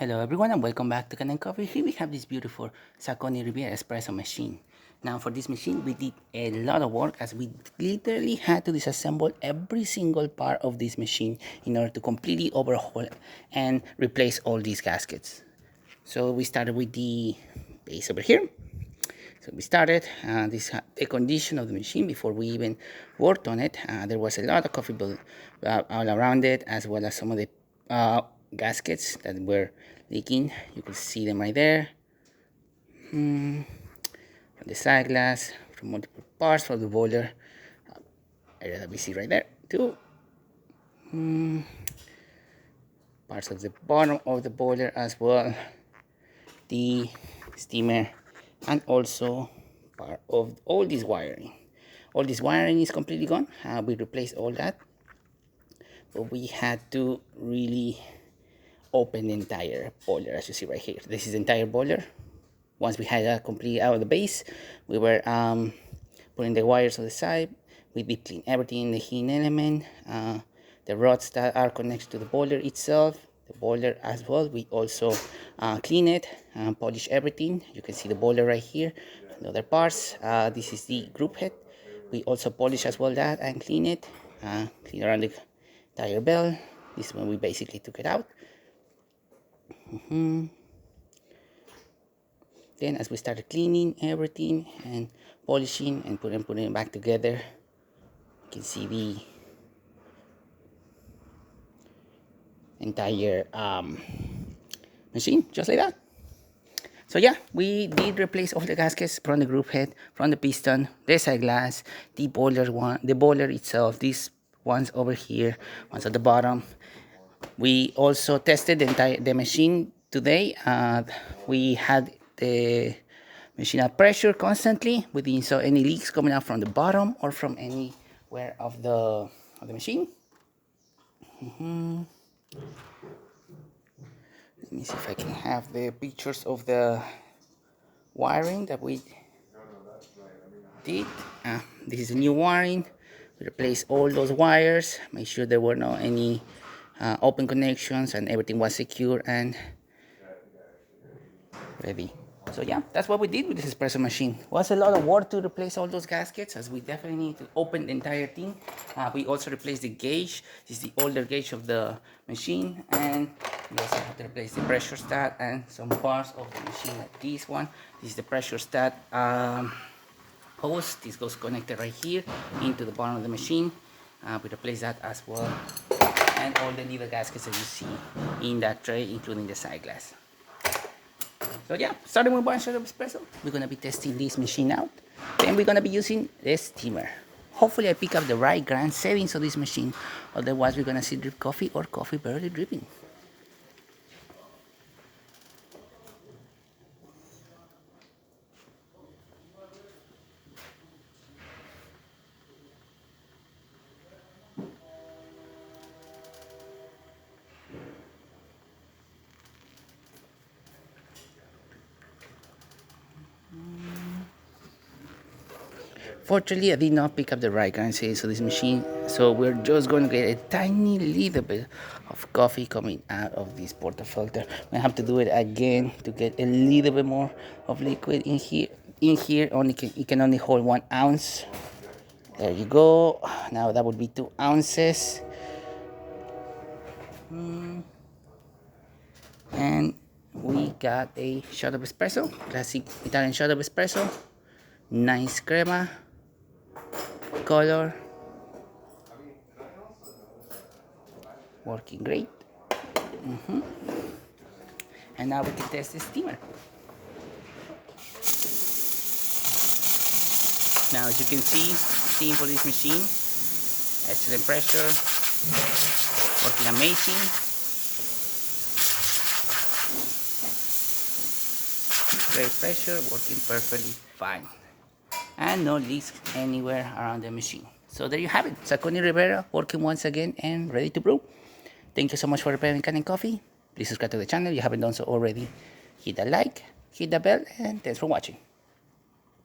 Hello everyone and welcome back to Kanen Coffee. Here we have this beautiful Zacconi Riviera espresso machine. Now for this machine we did a lot of work as we literally had to disassemble every single part of this machine in order to completely overhaul and replace all these gaskets. So we started with the base over here. So we started the condition of the machine before we even worked on it. There was a lot of coffee built all around it, as well as some of the gaskets that were leaking. You can see them right there. From the side glass, from multiple parts from the boiler area that we see right there too. Parts of the bottom of the boiler as well. The steamer, and also part of all this wiring. All this wiring is completely gone. We replaced all that, but we had to really open the entire boiler, as you see right here. This is the entire boiler. Once we had that completely out of the base, we were putting the wires on the side. We did clean everything in the heating element, the rods that are connected to the boiler itself, the boiler as well. We also clean it and polish everything. You can see the boiler right here, the other parts. This is the group head. We also polish as well that and clean it, clean around the tire bell. This is when we basically took it out. Then as we started cleaning everything and polishing and putting it back together, you can see the entire machine just like that. So yeah, we did replace all the gaskets from the group head, from the piston, the side glass, the boiler itself, these ones over here, ones at the bottom. We also tested the machine today. We had the machine at pressure constantly. We didn't saw any leaks coming out from the bottom or from anywhere of the machine. Let me see if I can have the pictures of the wiring that we did. This is a new wiring. We replaced all those wires, make sure there were no any open connections, and everything was secure and ready. So yeah, that's what we did with this espresso machine. It was a lot of work to replace all those gaskets, as we definitely need to open the entire thing. We also replaced the gauge. This is the older gauge of the machine, and we also have to replace the pressure stat and some parts of the machine, like this one. This is the pressure stat hose. This goes connected right here into the bottom of the machine. We replaced that as well, and all the little gaskets that you see in that tray, including the side glass. So yeah, starting with one shot of espresso, we're gonna be testing this machine out. Then we're gonna be using the steamer. Hopefully I pick up the right grand settings of this machine, otherwise we're gonna see drip coffee or coffee barely dripping. Fortunately, I did not pick up the right kind of this machine, so we're just going to get a tiny little bit of coffee coming out of this portafilter. I have to do it again to get a little bit more of liquid in here. It can only hold 1 ounce. There you go. Now that would be 2 ounces. And we got a shot of espresso, classic Italian shot of espresso. Nice crema color, working great. And now we can test the steamer. Now, as you can see, steam for this machine, excellent pressure, working amazing. Great pressure, working perfectly fine, and no leaks anywhere around the machine. So there you have it, Zacconi Rivera working once again and ready to brew. Thank you so much for repairing Kanen Coffee. Please subscribe to the channel if you haven't done so already. Hit the like, hit the bell, and thanks for watching.